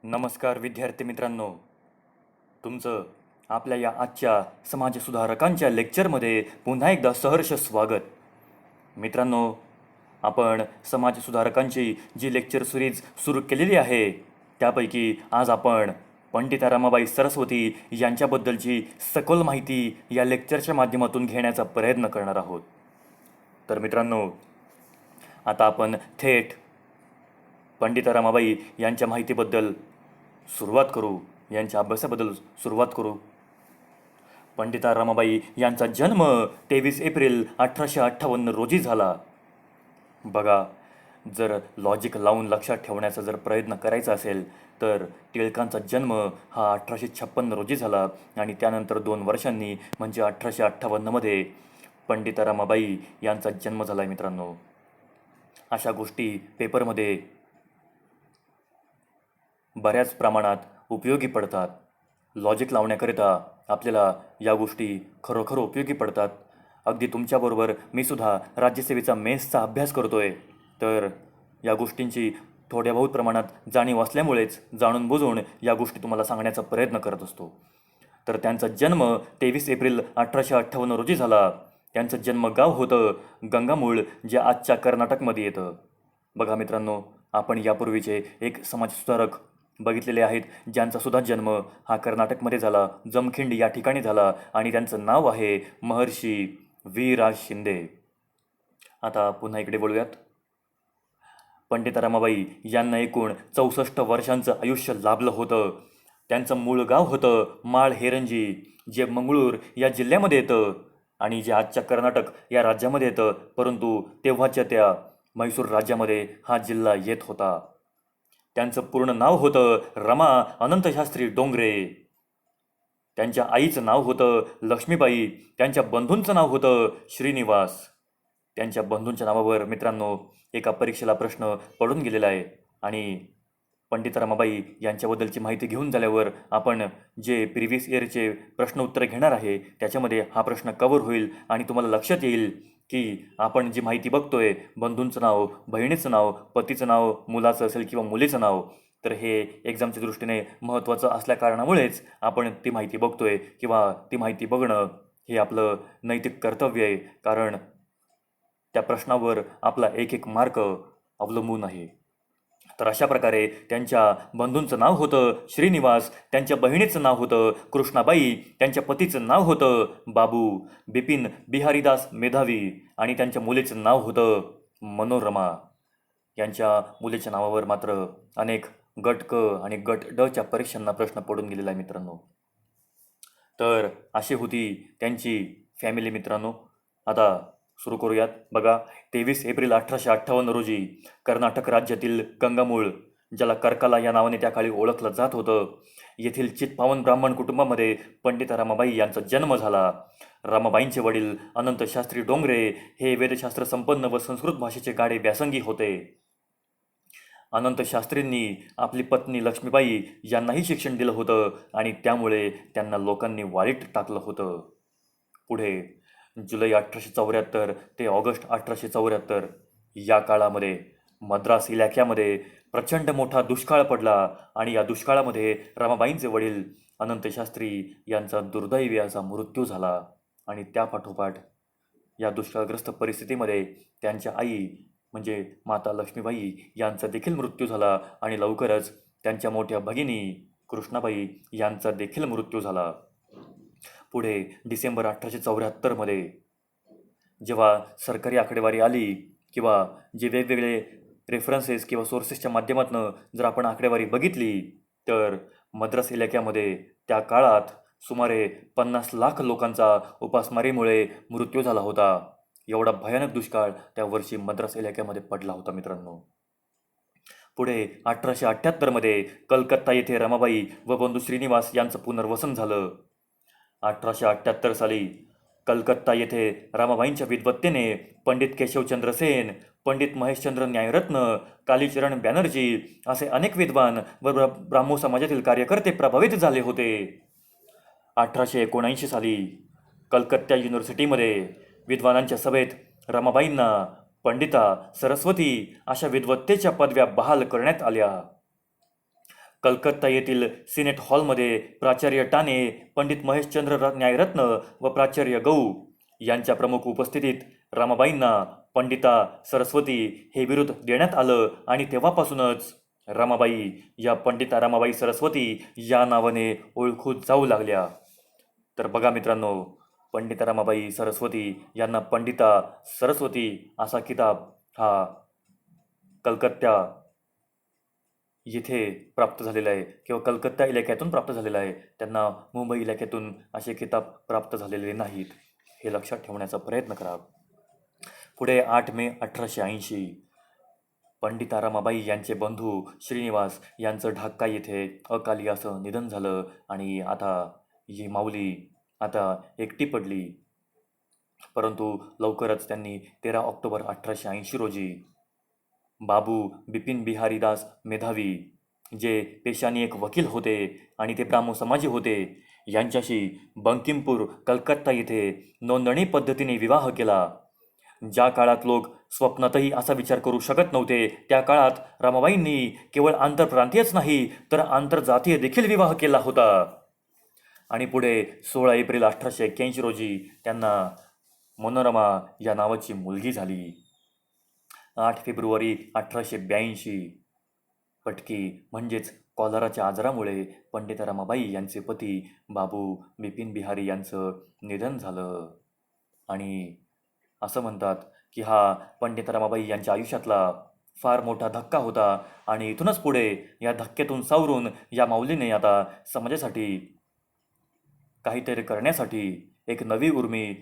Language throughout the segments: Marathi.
नमस्कार विद्यार्थी मित्रांनो, तुमचं आपल्या या आजच्या समाजसुधारकांच्या लेक्चरमध्ये पुन्हा एकदा सहर्ष स्वागत. मित्रांनो, आपण समाजसुधारकांची जी लेक्चर सिरीज सुरू केलेली आहे त्यापैकी आज आपण पंडिता रमाबाई सरस्वती यांच्याबद्दलची सखोल माहिती या लेक्चरच्या माध्यमातून घेण्याचा प्रयत्न करणार आहोत. तर मित्रांनो, आता आपण थेट पंडिता रमाबाई यांच्या माहितीबद्दल सुरुवात करू, यांच्या अभ्यासाबद्दल सुरुवात करू. पंडिता रमाबाई यांचा जन्म 23 एप्रिल 1858 रोजी झाला. बघा, जर लॉजिक लावून लक्षात ठेवण्याचा जर प्रयत्न करायचा असेल तर टिळकांचा जन्म हा 1856 रोजी झाला आणि त्यानंतर 2 वर्षांनी म्हणजे 1858मध्ये पंडिता रमाबाई यांचा जन्म झाला आहे. मित्रांनो, अशा गोष्टी पेपरमध्ये बऱ्याच प्रमाणात उपयोगी पडतात. लॉजिक लावण्याकरिता आपल्याला या गोष्टी खरोखर उपयोगी पडतात. अगदी तुमच्याबरोबर मी सुद्धा राज्यसेवेचा मेन्सचा अभ्यास करतोय, तर या गोष्टींची थोड्या बहुत प्रमाणात जाणीव असल्यामुळेच जाणून बुजून या गोष्टी तुम्हाला सांगण्याचा प्रयत्न करत असतो. तर त्यांचा जन्म 23 एप्रिल 1858 रोजी झाला. त्यांचं जन्मगाव होतं गंगामूळ, जे आजच्या कर्नाटकमध्ये येतं. बघा मित्रांनो, आपण यापूर्वीचे एक समाजसुधारक बघितलेले आहेत ज्यांचा सुद्धा जन्म हा कर्नाटकमध्ये झाला, जमखिंड या ठिकाणी झाला, आणि त्यांचं नाव आहे महर्षी व्ही राज शिंदे. आता पुन्हा इकडे बोलूयात. पंडिता रमाबाई यांना एकूण 64 वर्षांचं आयुष्य लाभलं होतं. त्यांचं मूळ गाव होतं माळहेरंजी, जे मंगळूर या जिल्ह्यामध्ये येतं आणि जे आजच्या कर्नाटक या राज्यामध्ये येतं, परंतु तेव्हाच्या त्या म्हैसूर राज्यामध्ये हा जिल्हा येत होता. त्यांचं पूर्ण नाव होतं रमा अनंतशास्त्री डोंगरे. त्यांच्या आईचं नाव होतं लक्ष्मीबाई. त्यांच्या बंधूंचं नाव होतं श्रीनिवास. त्यांच्या बंधूंच्या नावावर मित्रांनो एका परीक्षेला प्रश्न पडून गेलेला आहे, आणि पंडिता रमाबाई यांच्याबद्दलची माहिती घेऊन झाल्यावर आपण जे प्रिव्हियस इयरचे प्रश्न उत्तर घेणार आहे त्याच्यामध्ये हा प्रश्न कव्हर होईल आणि तुम्हाला लक्षात येईल की आपण जी माहिती बघतोय, बंधूंचं नाव, बहिणीचं नाव, पतीचं नाव, मुलाचं असेल किंवा मुलीचं नाव, तर हे एक्झामच्या दृष्टीने महत्त्वाचं असल्या कारणामुळेच आपण ती माहिती बघतोय किंवा ती माहिती बघणं हे आपलं नैतिक कर्तव्य आहे, कारण त्या प्रश्नावर आपला एक मार्क अवलंबून आहे. तर अशा प्रकारे त्यांच्या बंधूंचं नाव होतं श्रीनिवास, त्यांच्या बहिणीचं नाव होतं कृष्णाबाई, त्यांच्या पतीचं नाव होतं बाबू बिपिन बिहारीदास मेधावी, आणि त्यांच्या मुलीचं नाव होतं मनोरमा. यांच्या मुलीच्या नावावर मात्र अनेक गट क आणि गट ड च्या परीक्षांना प्रश्न पडून गेलेला आहे मित्रांनो. तर अशी होती त्यांची फॅमिली. मित्रांनो, आता सुरू करूयात. बघा, 23 एप्रिल 1858 रोजी कर्नाटक राज्यातील गंगामूळ, ज्याला कर्काला या नावाने त्या काळी ओळखलं जात होतं, येथील चित्पावन ब्राह्मण कुटुंबामध्ये पंडिता रमाबाई यांचा जन्म झाला. रमाबाईंचे वडील अनंतशास्त्री डोंगरे हे वेदशास्त्र संपन्न व संस्कृत भाषेचे गाढे व्यासंगी होते. अनंतशास्त्रींनी आपली पत्नी लक्ष्मीबाई यांनाही शिक्षण दिलं होतं आणि त्यामुळे त्यांना लोकांनी वाळीत टाकलं होतं. पुढे जुलै 1874 ते ऑगस्ट 1874 या काळामध्ये मद्रास इलाक्यामध्ये प्रचंड मोठा दुष्काळ पडला आणि या दुष्काळामध्ये रमाबाईंचे वडील अनंतशास्त्री यांचा दुर्दैवी असा मृत्यू झाला. आणि त्यापाठोपाठ या दुष्काळग्रस्त परिस्थितीमध्ये त्यांच्या आई म्हणजे माता लक्ष्मीबाई यांचा देखील मृत्यू झाला आणि लवकरच त्यांच्या मोठ्या भगिनी कृष्णाबाई यांचा देखील मृत्यू झाला. पुढे डिसेंबर 1874मध्ये जेव्हा सरकारी आकडेवारी आली किंवा जे वेगवेगळे रेफरन्सेस किंवा सोर्सेसच्या माध्यमातून जर आपण आकडेवारी बघितली, तर मद्रास इलाक्यामध्ये त्या काळात सुमारे 50 लाख लोकांचा उपासमारीमुळे मृत्यू झाला होता. एवढा भयानक दुष्काळ त्या वर्षी मद्रास इलाक्यामध्ये पडला होता मित्रांनो. पुढे 1878मध्ये कलकत्ता येथे रमाबाई व बंधू श्रीनिवास यांचं पुनर्वसन झालं. 1878 साली कलकत्ता येथे रमाबाईंच्या विद्वत्तेने पंडित केशवचंद्र सेन, पंडित महेशचंद्र न्यायरत्न, कालीचरण बॅनर्जी असे अनेक विद्वान व ब्राह्मो समाजातील कार्यकर्ते प्रभावित झाले होते. 1879 साली कलकत्ता युनिव्हर्सिटीमध्ये विद्वानांच्या सभेत रमाबाईंना पंडिता, सरस्वती अशा विद्वत्तेच्या पदव्या बहाल करण्यात आल्या. कलकत्ता येथील सिनेट हॉलमध्ये प्राचार्य टाने, पंडित महेशचंद्र न्यायरत्न व प्राचार्य गौ यांच्या प्रमुख उपस्थितीत रमाबाईंना पंडिता सरस्वती हे बिरुद देण्यात आलं आणि तेव्हापासूनच रमाबाई या पंडिता रमाबाई सरस्वती या नावाने ओळखू जाऊ लागल्या. तर बघा मित्रांनो, पंडिता रमाबाई सरस्वती यांना पंडिता सरस्वती असा किताब हा कलकत्ता येथे प्राप्त झालेला आहे किंवा कलकत्ता इलाक्यातून प्राप्त झालेला आहे. त्यांना मुंबई इलाक्यातून असे किताब प्राप्त झालेले नाहीत, हे लक्षात ठेवण्याचा प्रयत्न करा. पुढे 8 मे 1880 पंडिता रमाबाई यांचे बंधू श्रीनिवास यांचं ढाका येथे अकाली असं निधन झालं आणि आता ही माऊली आता एकटी पडली. परंतु लवकरच त्यांनी 13 ऑक्टोबर 1880 रोजी बाबू बिपिन बिहारी दास मेधावी, जे पेशाने एक वकील होते आणि ते ब्राह्मो समाजी होते, यांच्याशी बंकिमपूर कलकत्ता येथे नोंदणी पद्धतीने विवाह केला. ज्या काळात लोक स्वप्नातही असा विचार करू शकत नव्हते, त्या काळात रमाबाईंनी केवळ आंतरप्रांतीयच नाही तर आंतरजातीय देखील विवाह केला होता. आणि पुढे 16 एप्रिल 1881 रोजी त्यांना मनोरमा या नावाची मुलगी झाली. 8 फेब्रुवारी 1882 पटकी म्हणजेच कॉलराच्या आजारामुळे पंडिता रमाबाई यांचे पती बाबू बिपिन बिहारी यांचं निधन झालं. आणि असं म्हणतात की हा पंडिता रमाबाई यांच्या आयुष्यातला फार मोठा धक्का होता आणि इथूनच पुढे या धक्क्यातून सावरून या माऊलीने आता समाजासाठी काहीतरी करण्यासाठी एक नवी उर्मी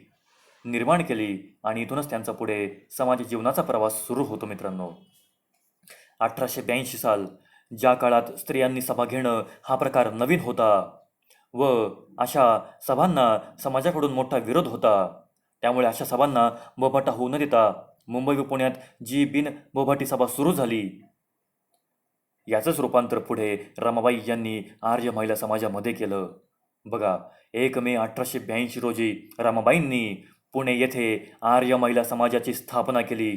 निर्माण केली आणि इथूनच त्यांचा पुढे समाज जीवनाचा प्रवास सुरू होतो. मित्रांनो, 1882 साल, ज्या काळात स्त्रियांनी सभा घेणं हा प्रकार नवीन होता व अशा सभांना समाजाकडून मोठा विरोध होता, त्यामुळे अशा सभांना बोभाटा होऊ न देता मुंबई व पुण्यात जी बिन बोभाटी सभा सुरू झाली. याचंच रूपांतर पुढे रमाबाई यांनी आर्य महिला समाजामध्ये केलं. बघा, 1 मे 1882 रोजी रमाबाईंनी पुणे येथे आर्य महिला समाजाची स्थापना केली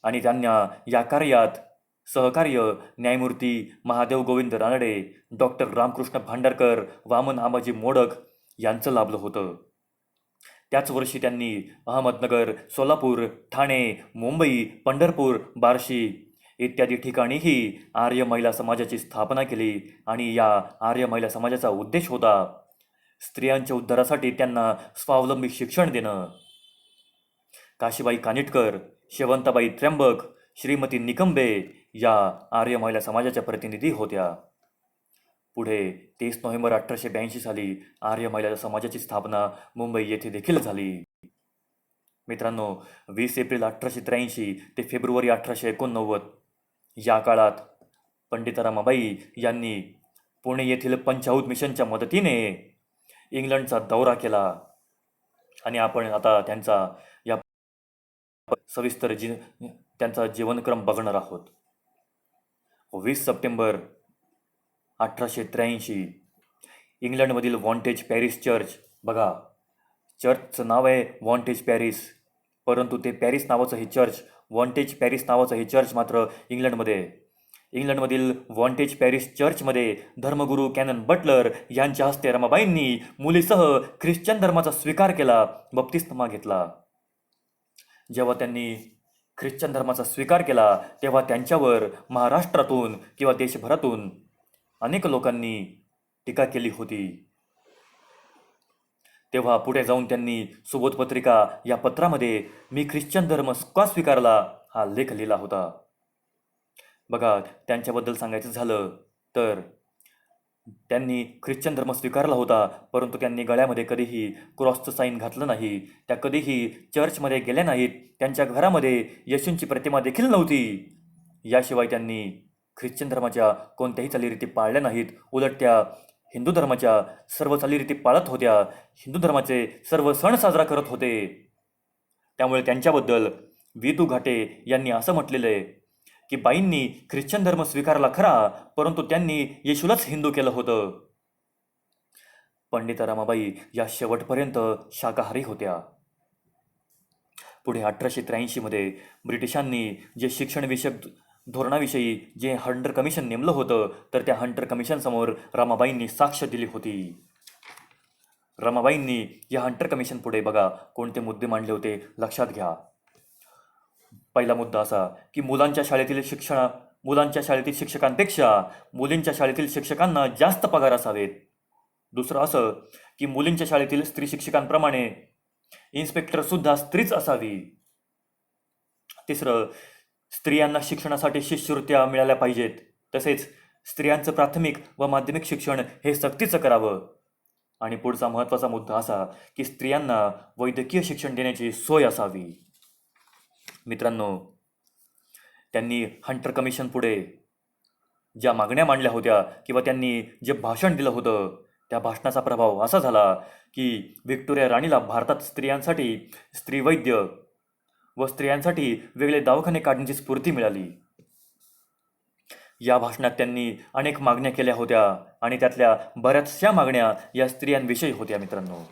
आणि त्यांना या कार्यात सहकार्य न्यायमूर्ती महादेव गोविंद रानडे, डॉक्टर रामकृष्ण भांडारकर, वामन आबाजी मोडक यांचं लाभलं होतं. त्याच वर्षी त्यांनी अहमदनगर, सोलापूर, ठाणे, मुंबई, पंढरपूर, बार्शी इत्यादी ठिकाणीही आर्य महिला समाजाची स्थापना केली आणि या आर्य महिला समाजाचा उद्देश होता स्त्रियांच्या उद्धारासाठी त्यांना स्वावलंबी शिक्षण देणं. काशीबाई कानिटकर, शेवंताबाई त्र्यंबक, श्रीमती निकंबे या आर्य महिला समाजाच्या प्रतिनिधी होत्या. पुढे 30 नोव्हेंबर 1882 साली आर्य महिला समाजाची स्थापना मुंबई येथे देखील झाली. मित्रांनो, 20 एप्रिल 1883 ते फेब्रुवारी 1889 या काळात पंडिता रमाबाई यांनी पुणे येथील पंचाहूत मिशनच्या मदतीने इंग्लंडचा दौरा केला आणि आपण आता त्यांचा या सविस्तर त्यांचा जीवनक्रम बघणार आहोत. 20 सप्टेंबर 1883 इंग्लंडमधील वॉन्टेज पॅरिस चर्च, बघा चर्चचं नाव आहे वॉन्टेज पॅरिस, परंतु ते पॅरिस नावाचं हे चर्च, वॉन्टेज पॅरिस नावाचं हे चर्च मात्र इंग्लंडमधील वॉन्टेज पॅरिस चर्चमध्ये धर्मगुरू कॅनन बटलर यांच्या हस्ते रमाबाईंनी मुलीसह ख्रिश्चन धर्माचा स्वीकार केला, बप्तिस्मा घेतला. जेव्हा त्यांनी ख्रिश्चन धर्माचा स्वीकार केला तेव्हा त्यांच्यावर महाराष्ट्रातून किंवा देशभरातून अनेक लोकांनी टीका केली होती. तेव्हा पुढे जाऊन त्यांनी सुबोध पत्रिका या पत्रामध्ये मी ख्रिश्चन धर्म का स्वीकारला हा लेख लिहिला होता. बघा, त्यांच्याबद्दल सांगायचं झालं तर त्यांनी ख्रिश्चन धर्म स्वीकारला होता, परंतु त्यांनी गळ्यामध्ये कधीही क्रॉसचं साईन घातलं नाही, त्या कधीही चर्चमध्ये गेल्या नाहीत, त्यांच्या घरामध्ये येशूंची प्रतिमा देखील नव्हती. याशिवाय त्यांनी ख्रिश्चन धर्माच्या कोणत्याही चालीरीती पाळल्या नाहीत, उलट त्या हिंदू धर्माच्या सर्व चालीरीती पाळत होत्या, हिंदू धर्माचे सर्व सण साजरा करत होते. त्यामुळे त्यांच्याबद्दल विदू घाटे यांनी असं म्हटलेलं आहे की बाईंनी ख्रिश्चन धर्म स्वीकारला खरा, परंतु त्यांनी येशूलाच हिंदू केलं होतं. पंडिता रमाबाई या शेवटपर्यंत शाकाहारी होत्या. पुढे 1883 मध्ये ब्रिटिशांनी जे शिक्षणविषयक धोरणाविषयी जे हंटर कमिशन नेमलं होतं तर त्या हंटर कमिशनसमोर रमाबाईंनी साक्ष दिली होती. रमाबाईंनी या हंटर कमिशन पुढे बघा कोणते मुद्दे मांडले होते लक्षात घ्या. पहिला मुद्दा असा की मुलांच्या शाळेतील शिक्षकांपेक्षा मुलींच्या शाळेतील शिक्षकांना जास्त पगार असावेत. दुसरं असं की मुलींच्या शाळेतील स्त्री शिक्षकांप्रमाणे इन्स्पेक्टर सुद्धा स्त्रीच असावी. तिसरं, स्त्रियांना शिक्षणासाठी शिष्यवृत्त्या मिळाल्या पाहिजेत. तसेच स्त्रियांचं प्राथमिक व माध्यमिक शिक्षण हे सक्तीचं करावं. आणि पुढचा महत्त्वाचा मुद्दा असा की स्त्रियांना वैद्यकीय शिक्षण देण्याची सोय असावी. मित्रांनो, त्यांनी हंटर कमिशन पुढे ज्या मागण्या मांडल्या होत्या किंवा त्यांनी जे भाषण दिलं होतं त्या भाषणाचा प्रभाव असा झाला की व्हिक्टोरिया राणीला भारतात स्त्रियांसाठी स्त्रीवैद्य व स्त्रियांसाठी वेगळे दवाखाने काढण्याची स्फूर्ती मिळाली. या भाषणात त्यांनी अनेक मागण्या केल्या होत्या आणि त्यातल्या बऱ्याचशा मागण्या या स्त्रियांविषयी होत्या. मित्रांनो,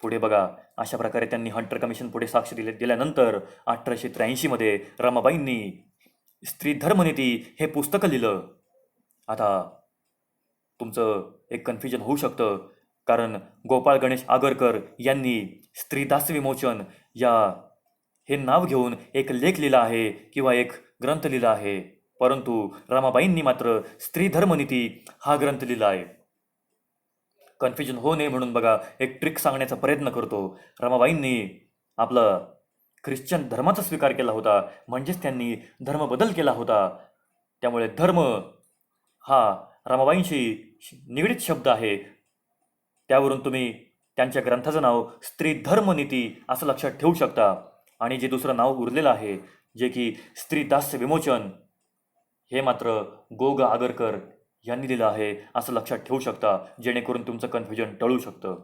पुढे बघा अशा प्रकारे त्यांनी हंटर कमिशन पुढे साक्ष दिल्यानंतर 1883 रमाबाईंनी स्त्री धर्मनीती हे पुस्तक लिहिलं. आता तुमचं एक कन्फ्युजन होऊ शकतं कारण गोपाळ गणेश आगरकर यांनी स्त्रीदास विमोचन हे नाव घेऊन एक लेख लिहिला आहे किंवा एक ग्रंथ लिहिला आहे, परंतु रमाबाईंनी मात्र स्त्री धर्मनीती हा ग्रंथ लिहिला आहे. कन्फ्युजन होऊ नये म्हणून बघा एक ट्रिक सांगण्याचा प्रयत्न करतो. रमाबाईंनी आपला ख्रिश्चन धर्माचा स्वीकार केला होता, म्हणजेच त्यांनी धर्म बदल केला होता. त्यामुळे धर्म हा रमाबाईंशी निगडीत शब्द आहे. त्यावरून तुम्ही त्यांच्या ग्रंथाचं नाव स्त्री धर्मनीती असं लक्षात ठेवू शकता. आणि जे दुसरं नाव उरलेलं आहे जे की स्त्रीदास विमोचन हे मात्र गो ग आगरकर यांनी लिहिलं आहे असं लक्षात ठेवू शकता, जेणेकरून तुमचं कन्फ्युजन टळू शकतं.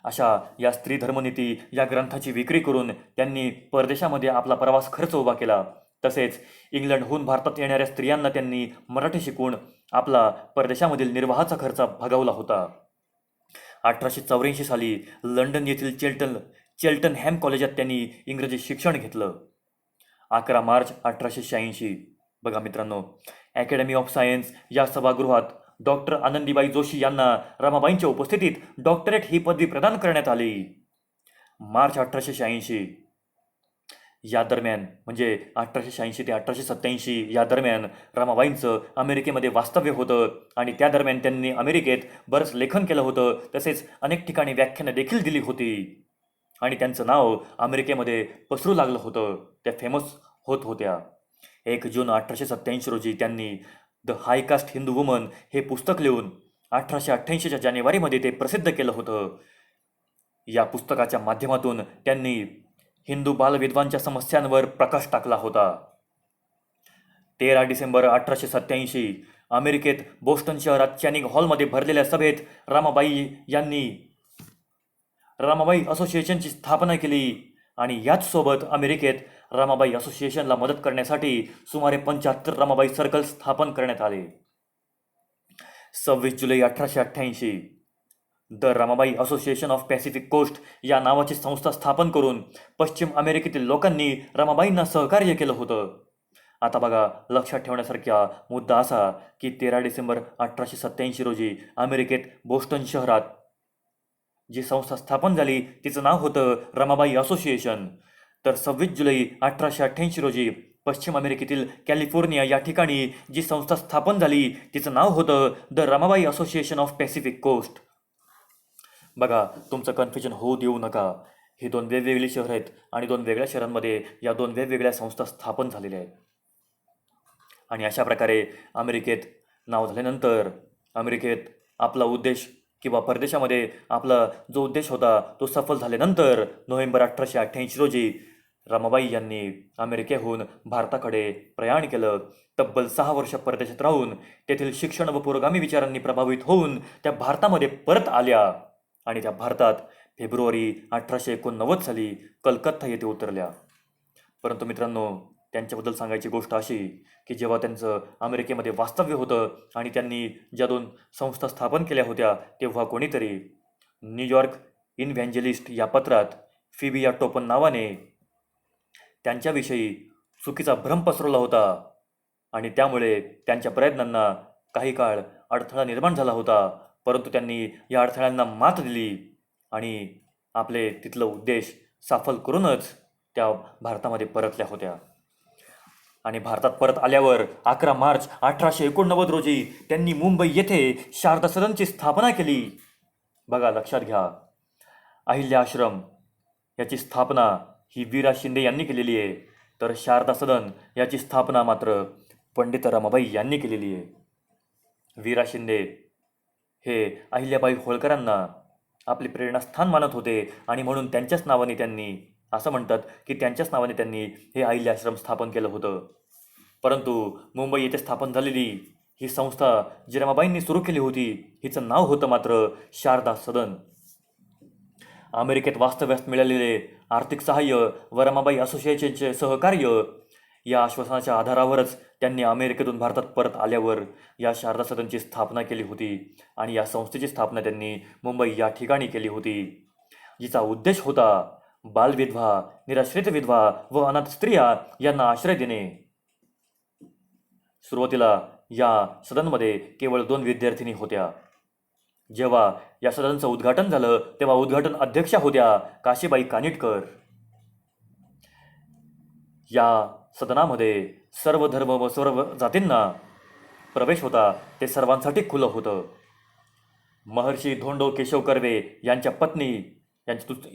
अशा या स्त्री धर्मनीती या ग्रंथाची विक्री करून त्यांनी परदेशामध्ये आपला प्रवास खर्च उभा केला. तसेच इंग्लंडहून भारतात येणाऱ्या स्त्रियांना त्यांनी मराठी शिकवून आपला परदेशामधील निर्वाहाचा खर्च भागवला होता. 1884 साली लंडन येथील चेल्टनहॅम कॉलेजात त्यांनी इंग्रजी शिक्षण घेतलं. 11 मार्च 1886 बघा मित्रांनो, अकॅडमी ऑफ सायन्स या सभागृहात डॉक्टर आनंदीबाई जोशी यांना रमाबाईंच्या उपस्थितीत डॉक्टरेट ही पदवी प्रदान करण्यात आली. मार्च 1886 या दरम्यान म्हणजे 1886 ते 1887 या दरम्यान रमाबाईंचं अमेरिकेमध्ये वास्तव्य होतं आणि त्या दरम्यान त्यांनी अमेरिकेत बरंच लेखन केलं होतं. तसेच अनेक ठिकाणी व्याख्यानं देखील दिली होती आणि त्यांचं नाव अमेरिकेमध्ये पसरू लागलं होतं. त्या फेमस होत होत्या. 1 जून 1887 रोजी त्यांनी द हायकास्ट हिंदू वुमन हे पुस्तक लिहून 1888च्या जानेवारीमध्ये ते प्रसिद्ध केलं होतं. या पुस्तकाच्या माध्यमातून त्यांनी हिंदू बालविधवांच्या समस्यांवर प्रकाश टाकला होता. 13 डिसेंबर 1887 अमेरिकेत बोस्टन शहरात चॅनिंग हॉलमध्ये भरलेल्या सभेत रमाबाई असोसिएशनची स्थापना केली आणि याच सोबत अमेरिकेत रमाबाई असोसिएशनला मदत करण्यासाठी सुमारे 75 रमाबाई सर्कल स्थापन करण्यात आले. 26 जुलै 1888 the Ramabai Association of Pacific Coast या नावाची संस्था स्थापन करून पश्चिम अमेरिकेतील लोकांनी रमाबाईंना सहकार्य केलं होतं. आता बघा लक्षात ठेवण्यासारखा मुद्दा असा की 13 डिसेंबर 1887 रोजी अमेरिकेत बोस्टन शहरात जी संस्था स्थापन झाली तिचं नाव होतं रमाबाई असोसिएशन. तर 26 जुलै 1888 रोजी पश्चिम अमेरिकेतील कॅलिफोर्निया या ठिकाणी जी संस्था स्थापन झाली तिचं नाव होतं the Ramabai Association of Pacific Coast. बघा तुमचं कन्फ्युजन होऊ देऊ नका. ही 2 वेगवेगळी शहरं आहेत आणि 2 वेगळ्या शहरांमध्ये या 2 वेगवेगळ्या संस्था स्थापन झालेल्या आहेत. आणि अशा प्रकारे अमेरिकेत नाव झाल्यानंतर अमेरिकेत आपला उद्देश किंवा परदेशामध्ये आपला जो उद्देश होता तो सफल झाल्यानंतर नोव्हेंबर 1888 रोजी रमाबाई यांनी अमेरिकेहून भारताकडे प्रयाण केलं. तब्बल 6 वर्ष परदेशात राहून तेथील शिक्षण व पुरोगामी विचारांनी प्रभावित होऊन त्या भारतामध्ये परत आल्या आणि त्या भारतात फेब्रुवारी 1889 साली कलकत्ता येथे उतरल्या. परंतु मित्रांनो, त्यांच्याबद्दल सांगायची गोष्ट अशी की जेव्हा त्यांचं अमेरिकेमध्ये वास्तव्य होतं आणि त्यांनी ज्या 2 संस्था स्थापन केल्या होत्या तेव्हा कोणीतरी न्यूयॉर्क इनव्हॅन्जेलिस्ट या पत्रात फिबिया टोपन नावाने त्यांच्याविषयी चुकीचा भ्रम पसरवला होता आणि त्यामुळे त्यांच्या प्रयत्नांना काही काळ अडथळा निर्माण झाला होता. परंतु त्यांनी या अडथळ्यांना मात दिली आणि आपले तिथलं उद्देश सफल करूनच त्या भारतामध्ये परतल्या होत्या. आणि भारतात परत आल्यावर 11 मार्च 1889 रोजी त्यांनी मुंबई येथे शारदा सदनची स्थापना केली. बघा, लक्षात घ्या, अहिल्या आश्रम याची स्थापना ही वीरा शिंदे यांनी केलेली आहे, तर शारदा सदन याची स्थापना मात्र पंडित रमाबाई यांनी केलेली आहे. वीरा शिंदे हे अहिल्याबाई होळकरांना आपले प्रेरणास्थान मानत होते आणि म्हणून त्यांच्याच नावाने त्यांनी, असं म्हणतात की त्यांच्याच नावाने त्यांनी हे अहिल्या आश्रम स्थापन केलं होतं. परंतु मुंबई येथे स्थापन झालेली ही संस्था जी रमाबाईंनी सुरू केली होती, हिचं नाव होतं मात्र शारदा सदन. अमेरिकेत वास्तव्यास मिळालेले आर्थिक सहाय्य व रमाबाई असोसिएशनचे सहकार्य या आश्वासनाच्या आधारावरच त्यांनी अमेरिकेतून भारतात परत आल्यावर या शारदा सदनची स्थापना केली होती आणि या संस्थेची स्थापना त्यांनी मुंबई या ठिकाणी केली होती, जिचा उद्देश होता बालविधवा, निराश्रित विधवा व अनाथ स्त्रिया यांना आश्रय देणे. सुरुवातीला या सदनमध्ये केवळ 2 विद्यार्थिनी होत्या. जेव्हा या सदनचं उद्घाटन झालं तेव्हा उद्घाटन अध्यक्षा होत्या काशीबाई कानिटकर. या सदनामध्ये सर्व धर्म व सर्व जातींना प्रवेश होता, ते सर्वांसाठी खुलं होतं. महर्षी धोंडो केशव कर्वे यांच्या पत्नी,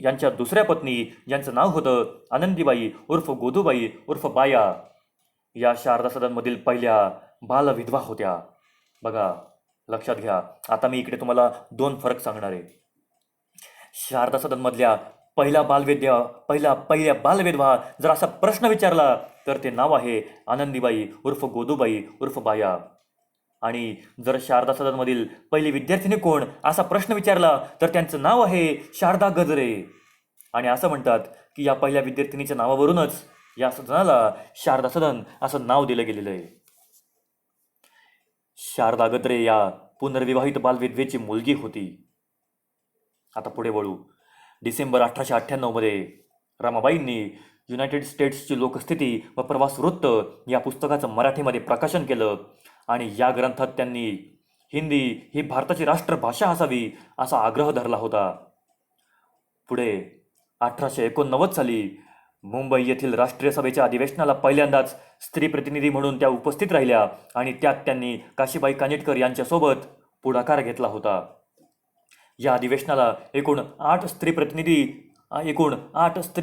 यांच्या दुसऱ्या पत्नी, ज्यांचं नाव होतं आनंदीबाई उर्फ गोदूबाई उर्फ बाया, या शारदा सदनमधील पहिल्या बालविधवा होत्या. बघा, लक्षात घ्या, आता मी इकडे तुम्हाला 2 फरक सांगणार आहे. शारदा सदनमधल्या पहिल्या बालविधवा जर असा प्रश्न विचारला तर ते नाव आहे आनंदीबाई उर्फ गोदूबाई उर्फ बाया. आणि जर शारदा सदनमधील पहिली विद्यार्थिनी कोण असा प्रश्न विचारला तर त्यांचं नाव आहे शारदा गजरे. आणि असं म्हणतात की या पहिल्या विद्यार्थिनीच्या नावावरूनच या सदनाला शारदा सदन असं नाव दिलं गेलेलं आहे. शारदा गजरे या पुनर्विवाहित बालविधवेची मुलगी होती. आता पुढे वळू. डिसेंबर 1898 रमाबाईंनी युनायटेड स्टेट्सची लोकस्थिती व प्रवास वृत्त या पुस्तकाचं मराठीमध्ये प्रकाशन केलं आणि या ग्रंथात त्यांनी हिंदी ही भारताची राष्ट्रभाषा असावी असा आग्रह धरला होता. पुढे 1889 साली मुंबई येथील राष्ट्रीय सभेच्या अधिवेशनाला पहिल्यांदाच स्त्री प्रतिनिधी म्हणून त्या उपस्थित राहिल्या आणि त्यात त्यांनी काशीबाई कानिटकर यांच्यासोबत पुढाकार घेतला होता. या अधिवेशनाला एकूण 8 स्त्री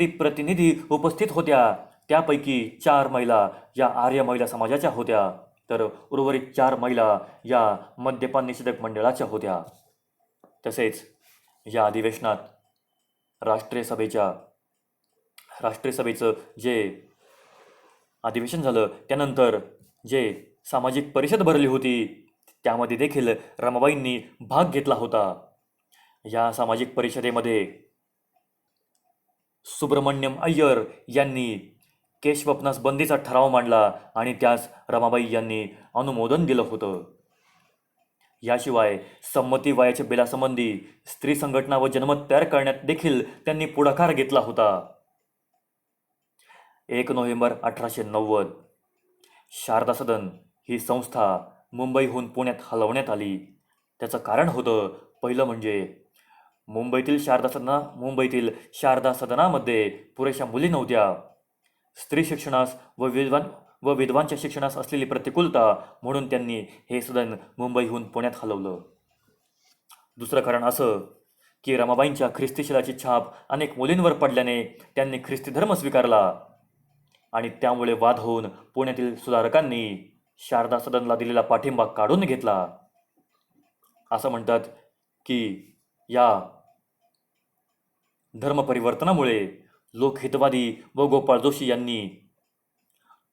प्रतिनिधी उपस्थित होत्या. त्यापैकी 4 महिला या आर्य महिला समाजाच्या होत्या, तर उर्वरित 4 महिला या मद्यपान निषेधक मंडळाच्या होत्या. तसेच या अधिवेशनात राष्ट्रीय सभेचं जे अधिवेशन झालं त्यानंतर जे सामाजिक परिषद भरली होती त्यामध्ये देखील रमाबाईंनी भाग घेतला होता. या सामाजिक परिषदेमध्ये सुब्रमण्यम अय्यर यांनी केशवपनास बंदीचा ठराव मांडला आणि त्यास रमाबाई यांनी अनुमोदन दिलं होतं. याशिवाय संमती वयाच्या बिलासंबंधी स्त्री संघटना व जनमत तयार करण्यात देखील त्यांनी पुढाकार घेतला होता. 1 नोव्हेंबर 1890 शारदा सदन ही संस्था मुंबईहून पुण्यात हलवण्यात आली. त्याचं कारण होतं, पहिलं म्हणजे मुंबईतील शारदा सदनामध्ये पुरेशा मुली नव्हत्या. स्त्री शिक्षणास व विधवांच्या शिक्षणास असलेली प्रतिकूलता म्हणून त्यांनी हे सदन मुंबईहून पुण्यात हलवलं. दुसरं कारण असं की रमाबाईंच्या ख्रिस्तीशिलाची छाप अनेक मुलींवर पडल्याने त्यांनी ख्रिस्ती धर्म स्वीकारला आणि त्यामुळे वाद होऊन पुण्यातील सुधारकांनी शारदा सदनला दिलेला पाठिंबा काढून घेतला. असं म्हणतात की या धर्मपरिवर्तनामुळे लोकहितवादी व गोपाळ जोशी यांनी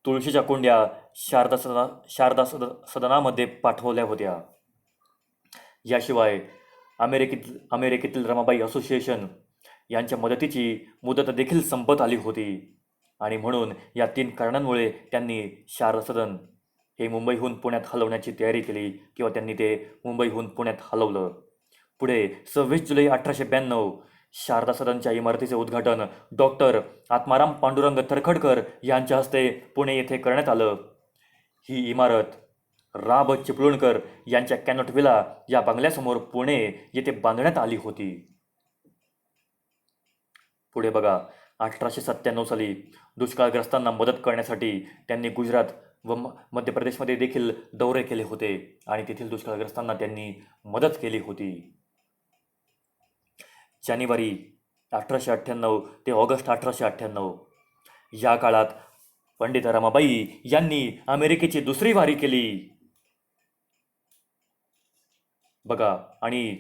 तुळशीच्या कोंड्या शारदा सदनामध्ये पाठवल्या होत्या. याशिवाय अमेरिकेतील रमाबाई असोसिएशन यांच्या मदतीची मुदत देखील संपत आली होती आणि म्हणून या 3 कारणांमुळे त्यांनी शारदा सदन हे मुंबईहून पुण्यात हलवण्याची तयारी केली किंवा त्यांनी ते मुंबईहून पुण्यात हलवलं. पुढे 26 जुलै 1892 शारदा सदनच्या इमारतीचे उद्घाटन डॉक्टर आत्माराम पांडुरंग तरखडकर यांच्या हस्ते पुणे येथे करण्यात आलं. ही इमारत रा ब चिपळूणकर यांच्या कॅनॉट विला या बंगल्यासमोर पुणे येथे बांधण्यात आली होती. पुढे बघा, 1897 साली दुष्काळग्रस्तांना मदत करण्यासाठी त्यांनी गुजरात व मध्य प्रदेशमध्ये देखील दौरे केले होते आणि तेथील दुष्काळग्रस्तांना त्यांनी मदत केली होती. जानेवारी 1898 ते ऑगस्ट 1898 या काळात पंडिता रमाबाई यांनी अमेरिकेची दुसरी वारी केली. बघा, आणि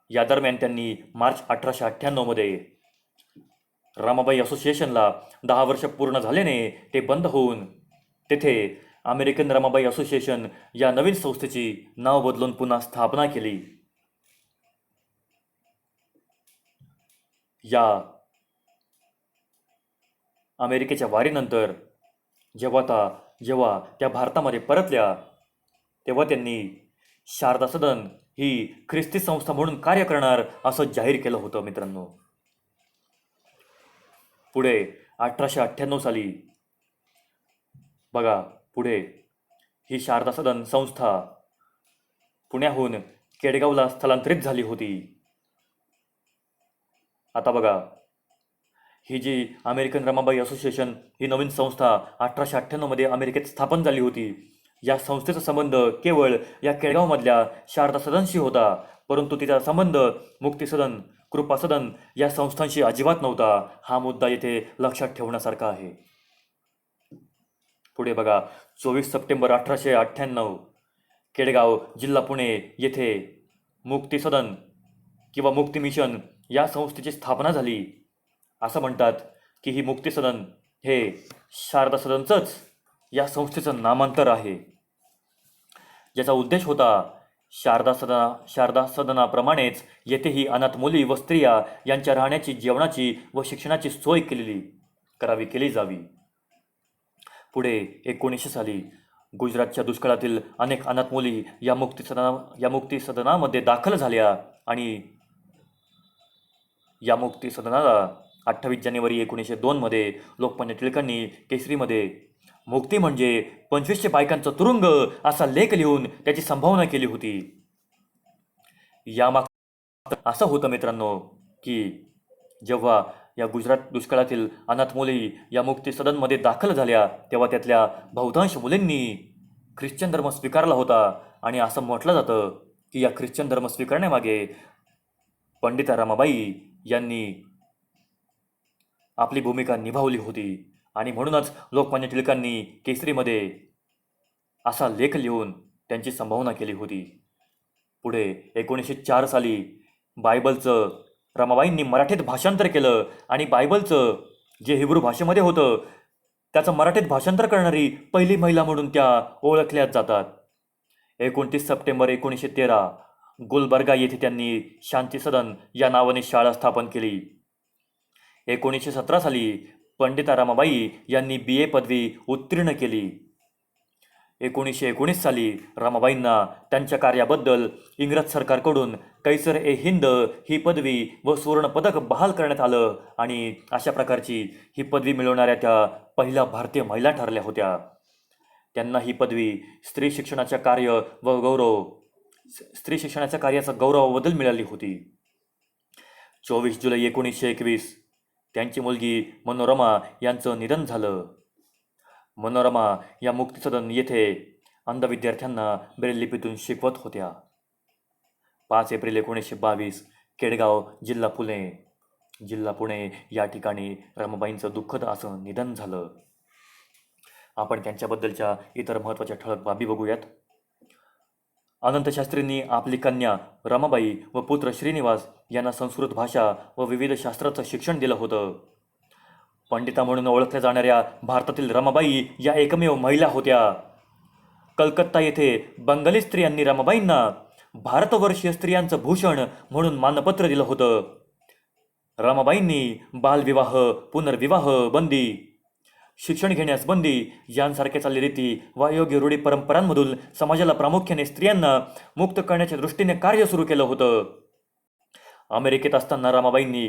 या दरम्यान त्यांनी मार्च 1898 रमाबाई असोसिएशनला 10 वर्ष पूर्ण झाल्याने ते बंद होऊन तेथे अमेरिकन रमाबाई असोसिएशन या नवीन संस्थेची नाव बदलून पुन्हा स्थापना केली. या अमेरिकेच्या वारीनंतर जेव्हा त्या भारतामध्ये परतल्या तेव्हा त्यांनी शारदा सदन ही ख्रिस्ती संस्था म्हणून कार्य करणार असं जाहीर केलं होतं. मित्रांनो, पुढे 1898 साली बघा, पुढे ही शारदा सदन संस्था पुण्याहून केडगावला स्थलांतरित झाली होती. आता बघा, ही जी अमेरिकन रमाबाई असोसिएशन ही नवीन संस्था 1898 अमेरिकेत स्थापन झाली होती. या संस्थेचा संबंध केवळ या केडगावमधल्या शारदा सदनशी होता, परंतु तिचा संबंध मुक्ती सदन, कृपा सदन या संस्थांशी अजिबात नव्हता. हा मुद्दा येथे लक्षात ठेवण्यासारखा आहे. पुढे बघा, 24 सप्टेंबर 1898 केडगाव, जिल्हा पुणे येथे मुक्ती सदन किंवा मुक्ती मिशन या संस्थेची स्थापना झाली. असं म्हणतात की ही मुक्ती सदन हे शारदा सदनचंच या संस्थेचं नामांतर आहे, ज्याचा उद्देश होता शारदा सदनाप्रमाणेच येथेही अनाथ मुली व स्त्रिया यांच्या राहण्याची, जेवणाची व शिक्षणाची सोय केली जावी. पुढे 1900 साली गुजरातच्या दुष्काळातील अनेक अनाथ मुली या मुक्ती सदनामध्ये दाखल झाल्या आणि या मुक्ती सदनाला 28 जानेवारी 1902 मध्ये लोकमान्य टिळकांनी केसरीमध्ये मुक्ती म्हणजे 2500 बायकांचा तुरुंग असा लेख लिहून त्याची संभावना केली होती. यामाग असं होतं मित्रांनो की जेव्हा या गुजरात दुष्काळातील अनाथ मुली या मुक्ती सदनमध्ये दाखल झाल्या तेव्हा त्यातल्या बहुतांश मुलींनी ख्रिश्चन धर्म स्वीकारला होता आणि असं म्हटलं जातं की या ख्रिश्चन धर्म स्वीकारण्यामागे पंडिता रमाबाई यांनी आपली भूमिका निभावली होती आणि म्हणूनच लोकमान्य टिळकांनी केसरीमध्ये असा लेख लिहून त्यांची संभावना केली होती. पुढे 1904 साली बायबलचं रमाबाईंनी मराठीत भाषांतर केलं आणि बायबलचं जे हिब्रू भाषेमध्ये होतं त्याचं मराठीत भाषांतर करणारी पहिली महिला म्हणून त्या ओळखल्या जातात. 29 सप्टेंबर 1913 गुलबर्गा येथे त्यांनी शांती सदन या नावाने शाळा स्थापन केली. 1917 साली पंडिता रमाबाई यांनी BA पदवी उत्तीर्ण केली. 1919 साली रमाबाईंना त्यांच्या कार्याबद्दल इंग्रज सरकारकडून कैसर ए हिंद ही पदवी व सुवर्ण पदक बहाल करण्यात आलं आणि अशा प्रकारची ही पदवी मिळवणाऱ्या त्या पहिल्या भारतीय महिला ठरल्या होत्या. त्यांना ही पदवी स्त्री शिक्षणाच्या कार्याचा गौरवाबद्दल मिळाली होती. 24 जुलै 1921 त्यांची मुलगी मनोरमा यांचं निधन झालं. मनोरमा या मुक्ती सदन येथे अंध विद्यार्थ्यांना ब्रेल लिपीतून शिकवत होत्या. 5 एप्रिल 1922 केडगाव, जिल्हा पुणे या ठिकाणी रमाबाईंचं दुःखद असं निधन झालं. आपण त्यांच्याबद्दलच्या इतर महत्त्वाच्या ठळक बाबी बघूयात. अनंतशास्त्रींनी आपली कन्या रमाबाई व पुत्र श्रीनिवास यांना संस्कृत भाषा व विविध शास्त्राचं शिक्षण दिलं होतं. पंडिता म्हणून ओळखल्या जाणाऱ्या भारतातील रमाबाई या एकमेव महिला होत्या. कलकत्ता येथे बंगाली स्त्रियांनी रमाबाईंना भारतवर्षीय स्त्रियांचं भूषण म्हणून मानपत्र दिलं होतं. रमाबाईंनी बालविवाह, पुनर्विवाह बंदी, शिक्षण घेण्यास बंदी यांसारख्या चालीरीती व अयोग्य रूढी परंपरांमधून समाजाला प्रामुख्याने स्त्रियांना मुक्त करण्याच्या दृष्टीने कार्य सुरू केलं होतं. अमेरिकेत असताना रमाबाईंनी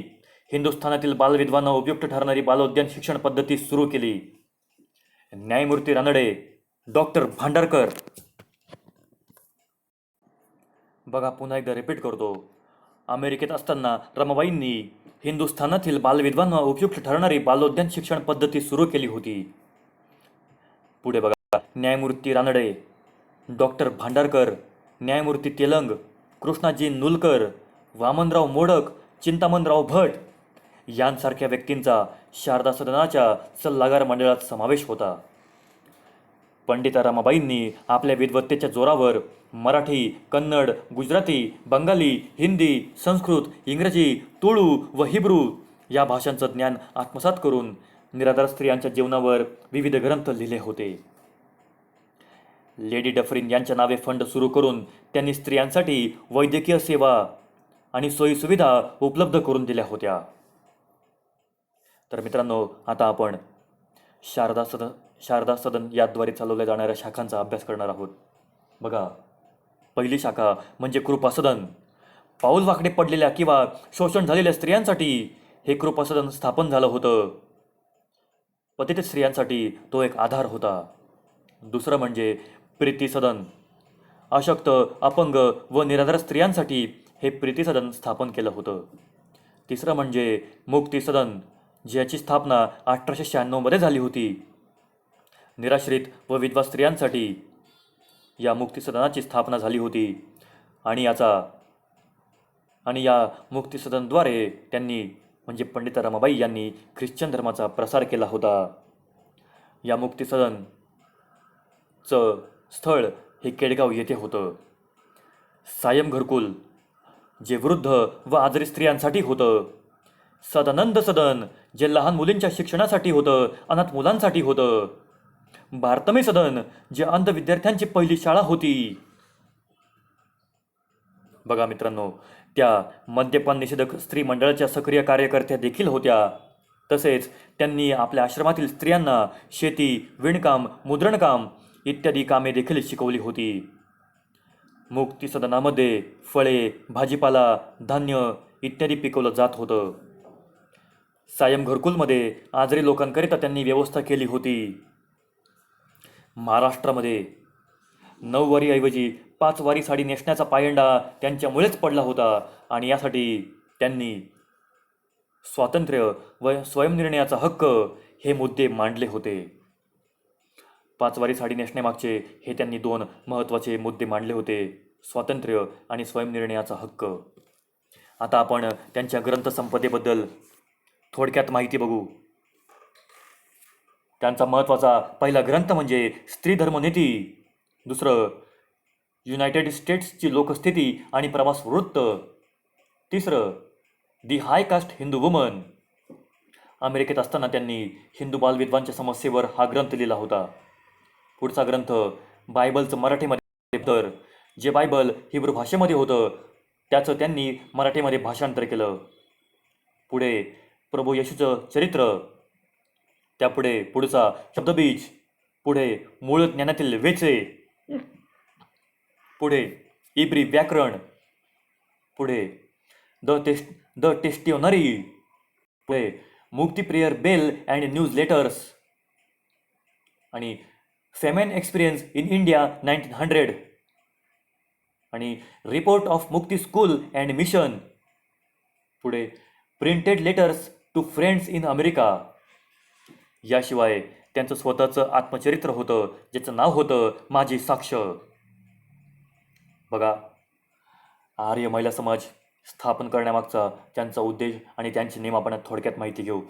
हिंदुस्थानातील बालविधवांना उपयुक्त ठरणारी बालोद्यान शिक्षण पद्धती सुरू केली. न्यायमूर्ती रानडे, डॉक्टर भांडारकर. बघा, पुन्हा एकदा रिपीट करतो. अमेरिकेत असताना रमाबाईंनी हिंदुस्थानातील बालविधवांना उपयुक्त ठरणारी बालोद्यान शिक्षण पद्धती सुरू केली होती. पुढे बघा, न्यायमूर्ती रानडे, डॉक्टर भांडारकर, न्यायमूर्ती तेलंग, कृष्णाजी नुलकर, वामनराव मोडक, चिंतामणराव भट यांसारख्या व्यक्तींचा शारदा सदनाच्या सल्लागार मंडळात समावेश होता. पंडिता रमाबाईंनी आपल्या विद्वत्तेच्या जोरावर मराठी, कन्नड, गुजराती, बंगाली, हिंदी, संस्कृत, इंग्रजी, तुळू व हिब्रू या भाषांचं ज्ञान आत्मसात करून निराधार स्त्रियांच्या जीवनावर विविध ग्रंथ लिहिले होते. लेडी डफरीन यांच्या नावे फंड सुरू करून त्यांनी स्त्रियांसाठी वैद्यकीय सेवा आणि सोयीसुविधा उपलब्ध करून दिल्या होत्या. तर मित्रांनो, आता आपण शारदा सदन याद्वारे चालवल्या जाणाऱ्या शाखांचा अभ्यास करणार आहोत. बघा, पहिली शाखा म्हणजे कृपा सदन. पाऊल वाकडे पडलेल्या किंवा शोषण झालेल्या स्त्रियांसाठी हे कृपा सदन स्थापन झालं होतं. पतित स्त्रियांसाठी तो एक आधार होता. दुसरं म्हणजे प्रीती सदन. अशक्त, अपंग व निराधार स्त्रियांसाठी हे प्रीती सदन स्थापन केलं होतं. तिसरं म्हणजे मुक्ती सदन, ज्याची स्थापना 1896 मध्ये झाली होती. निराश्रित व विधवा स्त्रियांसाठी या मुक्ती सदनाची स्थापना झाली होती आणि या मुक्ती सदनद्वारे त्यांनी म्हणजे पंडिता रमाबाई यांनी ख्रिश्चन धर्माचा प्रसार केला होता. या मुक्ती सदनचं स्थळ हे केडगाव येथे होतं. सायम घरकुल, जे वृद्ध व आजारी स्त्रियांसाठी होतं. सदानंद सदन, जे लहान मुलींच्या शिक्षणासाठी होतं, अनाथ मुलांसाठी होतं. भारतमे सदन, जे अंध विद्यार्थ्यांची पहिली शाळा होती. बघा मित्रांनो, त्या मद्यपान निषेधक स्त्री मंडळाच्या सक्रिय कार्यकर्त्या देखील होत्या. तसेच त्यांनी आपल्या आश्रमातील स्त्रियांना शेती, विणकाम, मुद्रणकाम इत्यादी कामे देखील शिकवली होती. मुक्ती सदनामध्ये फळे, भाजीपाला, धान्य इत्यादी पिकवलं जात होतं. सायम घरकुलमध्ये आजारी लोकांकरिता त्यांनी व्यवस्था केली होती. महाराष्ट्रामध्ये 9 वारीऐवजी 5 वारी साडी नेसण्याचा पायंडा त्यांच्यामुळेच पडला होता आणि यासाठी त्यांनी स्वातंत्र्य व स्वयंनिर्णयाचा हक्क हे मुद्दे मांडले होते. 5 वारी साडी नेसण्यामागचे हे त्यांनी 2 महत्त्वाचे मुद्दे मांडले होते: स्वातंत्र्य आणि स्वयंनिर्णयाचा हक्क. आता आपण त्यांच्या ग्रंथसंपदेबद्दल थोडक्यात माहिती बघू. त्यांचा महत्त्वाचा पहिला ग्रंथ म्हणजे स्त्री धर्मनीती. दुसरं, युनायटेड स्टेट्सची लोकस्थिती आणि प्रवास वृत्त. तिसरं, दी हाय कास्ट हिंदू वुमन. अमेरिकेत असताना त्यांनी हिंदू बालविधवांच्या समस्येवर हा ग्रंथ लिहिला होता. पुढचा ग्रंथ बायबलचं मराठीमध्ये, तर जे बायबल हिब्रू भाषेमध्ये होतं त्याचं त्यांनी मराठीमध्ये भाषांतर केलं. पुढे प्रभू येशूचं चरित्र, त्यापुढे पुढचा शब्दबीज, पुढे मूळ ज्ञानातील वेचे, पुढे इब्री व्याकरण, पुढे द टेस्टिओनरी, पुढे Mukti prayer bell and news letters आणि फेमेन एक्सपिरियन्स इन इंडिया 1900 आणि report of Mukti school and mission. पुढे printed letters to friends in America. याशिवाय त्यांचं स्वतःचं आत्मचरित्र होतं, ज्याचं नाव होतं माझी साक्ष. बघा, आर्य महिला समाज स्थापन करण्यामागचा त्यांचा उद्देश आणि त्यांचे नियम आपण थोडक्यात माहिती घेऊ.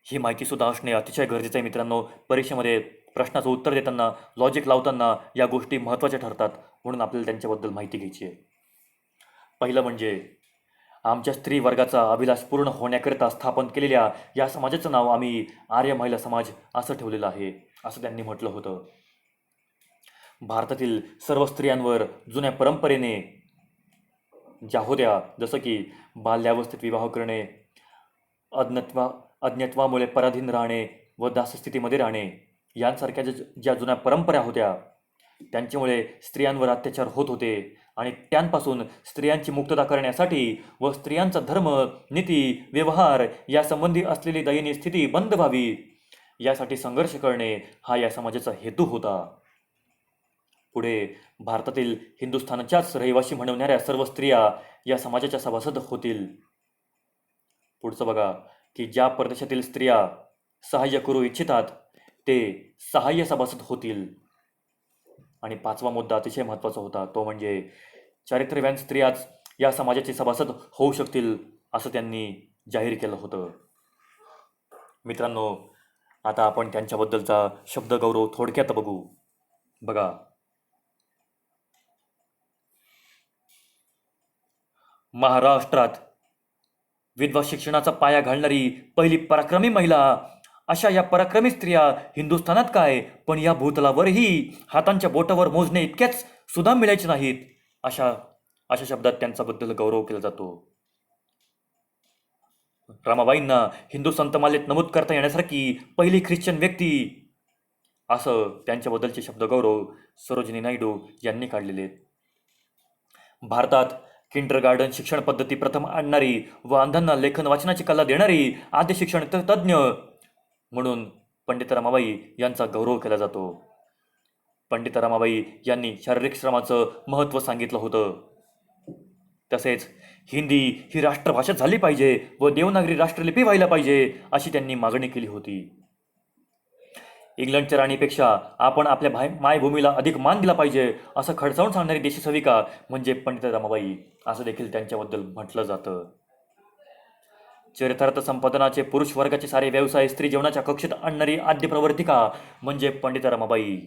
ही माहितीसुद्धा असणे अतिशय गरजेचं आहे मित्रांनो. परीक्षेमध्ये प्रश्नाचं उत्तर देताना, लॉजिक लावताना या गोष्टी महत्त्वाच्या ठरतात, म्हणून आपल्याला त्यांच्याबद्दल माहिती घ्यायची आहे. पहिलं म्हणजे आमच्या स्त्री वर्गाचा अभिलाष पूर्ण होण्याकरिता स्थापन केलेल्या या समाजाचं नाव आम्ही आर्य महिला समाज असं ठेवलेलं आहे, असं त्यांनी म्हटलं होतं. भारतातील सर्व स्त्रियांवर जुन्या परंपरेने ज्या होत्या, जसं की बाल्यावस्थेत विवाह करणे, अज्ञत्वामुळे पराधीन राहणे व दासस्थितीमध्ये राहणे यांसारख्या ज्या जुन्या परंपरा होत्या, त्यांच्यामुळे स्त्रियांवर अत्याचार होत होते आणि त्यांपासून स्त्रियांची मुक्तता करण्यासाठी व स्त्रियांचा धर्म, नीती, व्यवहार यासंबंधी असलेली दयनीय स्थिती बंद व्हावी यासाठी संघर्ष करणे हा या समाजाचा हेतू होता. पुढे भारतातील हिंदुस्थानच्याच रहिवासी म्हणवणाऱ्या सर्व स्त्रिया या समाजाच्या सभासद होतील. पुढचं बघा की ज्या प्रदेशातील स्त्रिया सहाय्य करू इच्छितात ते सहाय्य सभासद होतील. आणि 5वा मुद्दा अतिशय महत्त्वाचा होता, तो म्हणजे चारित्र्यवान स्त्रियाच या समाजाचे सभासद होऊ शकतील असं त्यांनी जाहीर केलं होतं. मित्रांनो, आता आपण त्यांच्याबद्दलचा शब्दगौरव थोडक्यात बघू. बघा, महाराष्ट्रात विधवा शिक्षणाचा पाया घालणारी पहिली पराक्रमी महिला, अशा या पराक्रमी स्त्रिया हिंदुस्थानात काय पण या भूतलावरही हातांच्या बोटावर मोजणे इतक्याच सुद्धा मिळायचे नाहीत, अशा अशा शब्दात त्यांच्याबद्दल गौरव केला जातो. रमाबाईंना हिंदू संतमालेत नमूद करता येण्यासारखी पहिली ख्रिश्चन व्यक्ती, असं त्यांच्याबद्दलचे शब्दगौरव सरोजिनी नायडू यांनी काढलेले आहेत. भारतात किंडरगार्टन शिक्षण पद्धती प्रथम आणणारी व अंधांना लेखन वाचनाची कला देणारी आद्य शिक्षण तज्ज्ञ म्हणून पंडित रमाबाई यांचा गौरव केला जातो. पंडित रमाबाई यांनी शारीरिक श्रमाचं महत्त्व सांगितलं होतं. तसेच हिंदी ही राष्ट्रभाषा झाली पाहिजे व देवनागरी राष्ट्रलिपी व्हायला पाहिजे अशी त्यांनी मागणी केली होती. इंग्लंडच्या राणीपेक्षा आपण आपल्या मायभूमीला अधिक मान दिला पाहिजे असं खडसावून सांगणारी देशसेविका म्हणजे पंडित रमाबाई, असं देखील त्यांच्याबद्दल म्हटलं जातं. चरितार्थ संपादनाचे पुरुष वर्गाचे सारे व्यवसाय स्त्री जीवनाच्या कक्षेत आणणारी आद्य प्रवर्तिका म्हणजे पंडित रमाबाई.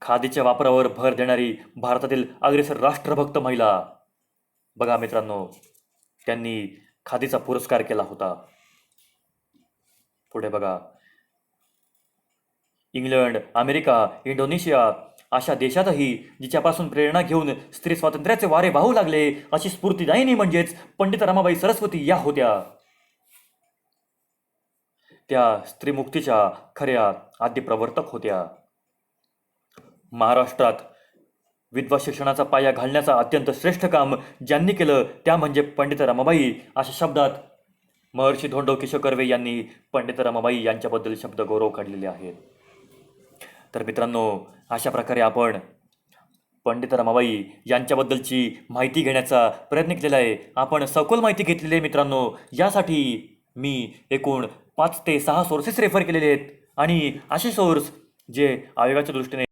खादीच्या वापरावर भर देणारी भारतातील अग्रेसर राष्ट्रभक्त महिला. बघा मित्रांनो, त्यांनी खादीचा पुरस्कार केला होता. पुढे बघा, इंग्लंड, अमेरिका, इंडोनेशिया अशा देशातही जिच्यापासून प्रेरणा घेऊन स्त्री स्वातंत्र्याचे वारे वाहू लागले अशी स्फूर्तिदायिनी म्हणजेच पंडित रमाबाई सरस्वती या होत्या. त्या स्त्रीमुक्तीच्या खऱ्या आद्य प्रवर्तक होत्या. महाराष्ट्रात विधवा शिक्षणाचा पाया घालण्याचा अत्यंत श्रेष्ठ काम ज्यांनी केलं त्या म्हणजे पंडित रमाबाई, अशा शब्दात महर्षी धोंडो केशव कर्वे यांनी पंडित रमाबाई यांच्याबद्दल शब्द गौरव काढलेले आहेत. तर मित्रांनो, अशा प्रकारे आपण पंडित रमाबाई यांच्याबद्दलची माहिती घेण्याचा प्रयत्न केलेला आहे. आपण सखोल माहिती घेतलेली आहे मित्रांनो. यासाठी मी एकूण 5 ते 6 सोर्सेस रेफर केलेले आहेत आणि असे सोर्स जे आयोगाच्या दृष्टीने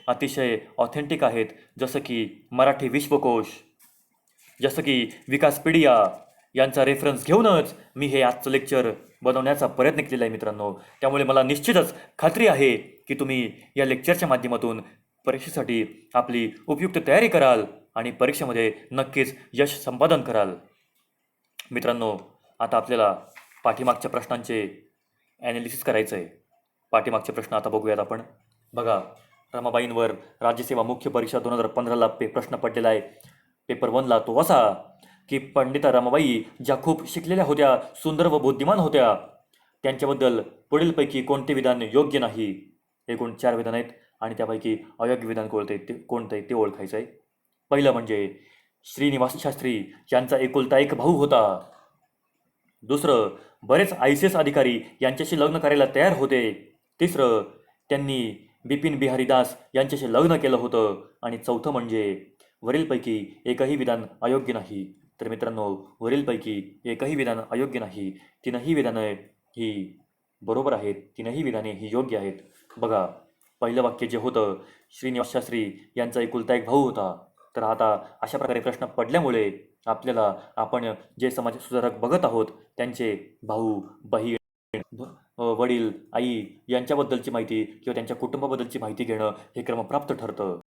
अतिशय ऑथेंटिक आहेत, जसं की मराठी विश्वकोश, जसं की विकासपीडिया यांचा रेफरन्स घेऊनच मी हे आजचं लेक्चर बनवण्याचा प्रयत्न केलेला आहे मित्रांनो. त्यामुळे मला निश्चितच खात्री आहे की तुम्ही या लेक्चरच्या माध्यमातून परीक्षेसाठी आपली उपयुक्त तयारी कराल आणि परीक्षेमध्ये नक्कीच यश संपादन कराल. मित्रांनो, आता आपल्याला पाठीमागच्या प्रश्नांचे ॲनालिसिस करायचं आहे. पाठीमागचे प्रश्न आता बघूयात आपण. बघा, रमाबाईंवर राज्यसेवा मुख्य परीक्षा 2015ला प्रश्न पडलेला आहे. पेपर 1ला तो असा की पंडिता रमाबाई ज्या खूप शिकलेल्या होत्या, सुंदर व बुद्धिमान होत्या, त्यांच्याबद्दल पुढीलपैकी कोणते विधान योग्य नाही. एकूण 4 विधान आहेत आणि त्यापैकी अयोग्य विधान कोणतं आहे ते ओळखायचं आहे. पहिलं म्हणजे श्रीनिवास शास्त्री यांचा एकुलता एक भाऊ होता. दुसरं, बरेच ICS अधिकारी यांच्याशी लग्न करायला तयार होते. तिसरं, त्यांनी बिपिन बिहारी दास यांच्याशी लग्न केलं होतं. आणि चौथं म्हणजे वरीलपैकी एकही विधान अयोग्य नाही. तर मित्रांनो, वरीलपैकी एकही विधान अयोग्य नाही. 3ही विधानं ही बरोबर आहेत, 3ही विधाने ही योग्य आहेत. बघा, पहिलं वाक्य जे होतं, श्रीनिवास शास्त्री यांचा एकुलता एक भाऊ होता. तर आता अशा प्रकारे प्रश्न पडल्यामुळे आपल्याला आपण जे समाज सुधारक बघत आहोत त्यांचे भाऊ, बहीण, वडील, आई यांच्याबद्दलची माहिती किंवा त्यांच्या कुटुंबाबद्दलची माहिती घेणं हे क्रमप्राप्त ठरतं.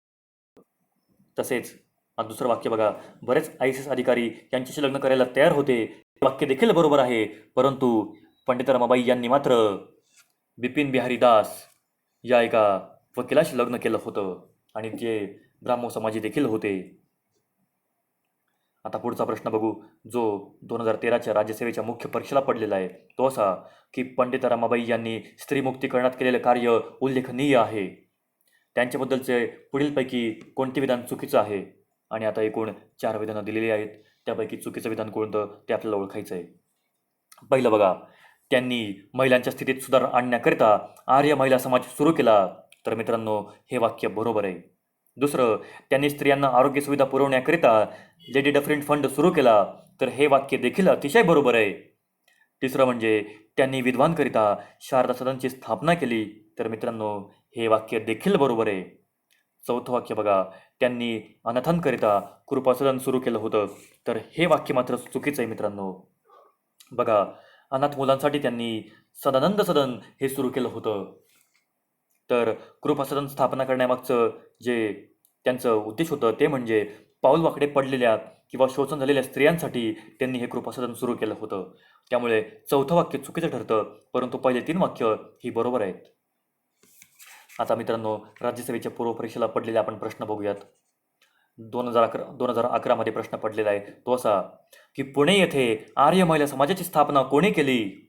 तसेच दुसरं वाक्य बघा, बरेच ICS अधिकारी यांच्याशी लग्न करायला तयार होते. वाक्य देखील बरोबर आहे, परंतु पंडित रमाबाई यांनी मात्र बिपिन बिहारी दास या एका वकिलाशी लग्न केलं होतं आणि जे ब्राह्मो समाजी देखील होते. आता पुढचा प्रश्न बघू, जो 2013च्या राज्यसेवेच्या मुख्य परीक्षेला पडलेला आहे. तो असा की पंडित रमाबाई यांनी स्त्रीमुक्तीकरणात केलेलं कार्य उल्लेखनीय आहे. त्यांच्याबद्दलचे पुढीलपैकी कोणते विधान चुकीचं आहे? आणि आता एकूण 4 विधानं दिलेली आहेत. त्यापैकी चुकीचं विधान कोणतं ते आपल्याला ओळखायचं आहे. पहिलं बघा, त्यांनी महिलांच्या स्थितीत सुधारणा आणण्याकरिता आर्य महिला समाज सुरू केला. तर मित्रांनो, हे वाक्य बरोबर आहे. दुसरं, त्यांनी स्त्रियांना आरोग्य सुविधा पुरवण्याकरिता लेडी डफरिन फंड सुरू केला. तर हे वाक्य देखील अतिशय बरोबर आहे. तिसरं म्हणजे त्यांनी विधवांकरिता शारदा सदनची स्थापना केली. तर मित्रांनो, हे वाक्य देखील बरोबर आहे. चौथं वाक्य बघा, त्यांनी अनाथांकरिता कृपा सदन सुरू केलं होतं. तर हे वाक्य मात्र चुकीचं आहे मित्रांनो. बघा, अनाथ मुलांसाठी त्यांनी सदानंद सदन हे सुरू केलं होतं. तर कृपा सदन स्थापना करण्यामागचं जे त्यांचं उद्देश होतं ते म्हणजे पाऊलवाकडे पडलेल्या किंवा शोषण झालेल्या स्त्रियांसाठी त्यांनी हे कृपा सदन सुरू केलं होतं. त्यामुळे चौथं वाक्य चुकीचं ठरतं, परंतु पहिले 3 वाक्य ही बरोबर आहेत. आता मित्रांनो, राज्यसेवेच्या पूर्वपरीक्षेला पडलेले आपण प्रश्न बघूयात. 2011मध्ये प्रश्न पडलेला आहे तो असा की पुणे येथे आर्य महिला समाजाची स्थापना कोणी केली?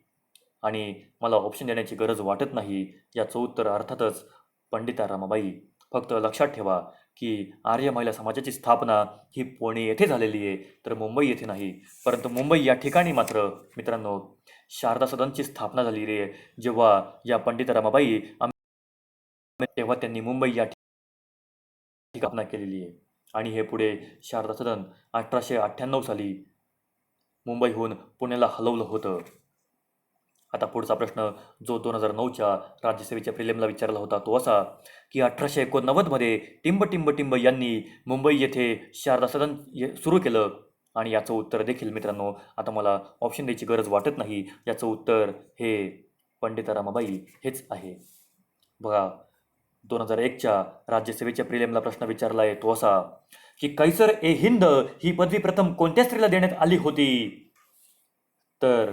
आणि मला ऑप्शन देण्याची गरज वाटत नाही. याचं उत्तर अर्थातच पंडिता रमाबाई. फक्त लक्षात ठेवा की आर्य महिला समाजाची स्थापना ही पुणे येथे झालेली आहे, तर मुंबई येथे नाही. परंतु मुंबई या ठिकाणी मात्र मित्रांनो शारदा सदनची स्थापना झालेली आहे. जेव्हा या पंडिता रमाबाई तेव्हा त्यांनी मुंबई या ठिकाणी स्थापना केलेली आहे. आणि हे पुढे शारदा सदन 1898 साली मुंबईहून पुण्याला हलवलं होतं. आता पुढचा प्रश्न जो 2009च्या राज्यसेवेच्या प्रिलिमला विचारला होता तो असा की 1889मध्ये टिंब टिंब टिंब यांनी मुंबई येथे शारदा सदन सुरू केलं. आणि याचं उत्तर देखील मित्रांनो, आता मला ऑप्शन द्यायची गरज वाटत नाही. याचं उत्तर हे पंडिता रमाबाई हेच आहे. बघा, 2001च्या राज्यसेवेच्या प्रिलिमला प्रश्न विचारला आहे तो असा की कैसर ए हिंद ही पदवी प्रथम कोणत्या स्त्रीला देण्यात आली होती? तर